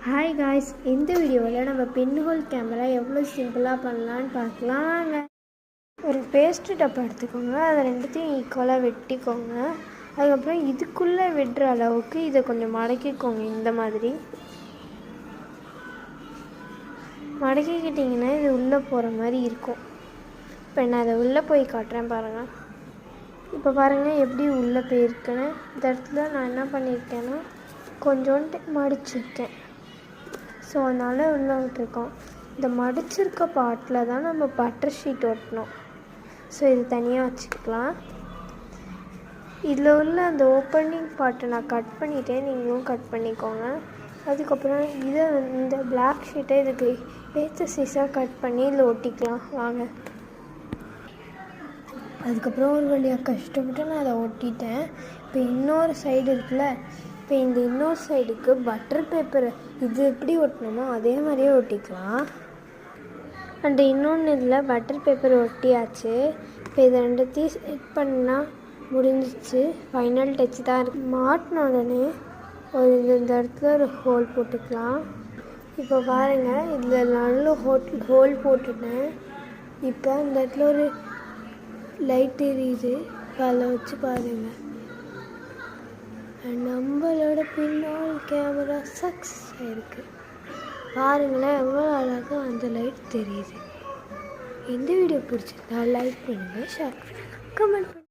Hi guys, இந்த வீடியோவில் நம்ம பின்ஹோல் கேமரா எவ்வளோ சிம்பிளாக பண்ணலான்னு பார்க்கலாங்க. ஒரு பேஸ்ட்டு டப்பா எடுத்துக்கோங்க, அதை ரெண்டுத்தையும் ஈக்குவலாக வெட்டிக்கோங்க. அதுக்கப்புறம் இதுக்குள்ளே விடுற அளவுக்கு இதை கொஞ்சம் மடக்கிக்கோங்க. இந்த மாதிரி மடக்கிக்கிட்டிங்கன்னா இது உள்ளே போகிற மாதிரி இருக்கும். இப்போ நான் அதை உள்ளே போய் காட்டுறேன் பாருங்கள். இப்போ பாருங்கள் எப்படி உள்ளே போயிருக்குன்னு. இந்த இடத்துல நான் என்ன பண்ணியிருக்கேன்னா கொஞ்சோண்டு மடிச்சிருக்கேன். ஸோ அதனால் உள்ளே விட்டுருக்கோம். இந்த மடிச்சிருக்க பாட்டில் தான் நம்ம பட்டர் ஷீட் ஒட்டணும். ஸோ இது தனியாக வச்சுக்கலாம். இதில் உள்ள அந்த ஓப்பனிங் பார்ட்டை நான் கட் பண்ணிவிட்டேன், நீங்களும் கட் பண்ணிக்கோங்க. அதுக்கப்புறம் இதை இந்த பிளாக் ஷீட்டை இதுக்கு ஏற்ற சைஸாக கட் பண்ணி இதில் ஒட்டிக்கலாம் வாங்க. அதுக்கப்புறம் ஒரு வழியாக கஷ்டப்பட்டு நான் அதை ஒட்டிட்டேன். இப்போ இன்னொரு சைடு இருக்குல்ல, இப்போ இந்த இன்னொரு சைடுக்கு பட்டர் பேப்பரை இது எப்படி ஒட்டணுமோ அதே மாதிரியே ஒட்டிக்கலாம். அண்ட் இன்னொன்று இதில் பட்டர் பேப்பர் ஒட்டியாச்சு. இப்போ இதை ரெண்டுத்தையும் செட் பண்ணால் முடிஞ்சிச்சு. ஃபைனல் டச் தான் இருக்குது. மாட்டின உடனே இந்த இடத்துல ஒரு ஹோல் போட்டுக்கலாம். இப்போ பாருங்கள், இதில் நல்ல ஹோல் போட்டுட்டேன். இப்போ இந்த இடத்துல ஒரு லைட் எரியுது, அதில் வச்சு பாருங்கள். நம்மளோட பின்னால் கேமரா சக்ஸஸ் ஆகிருக்கு. பாருங்களேன் எவ்வளோ அழகாக அந்த லைட் தெரியுது. இந்த வீடியோ பிடிச்சிருந்தா லைக் பண்ணுங்கள், ஷேர் பண்ணுங்கள், கமெண்ட் பண்ணுங்கள்.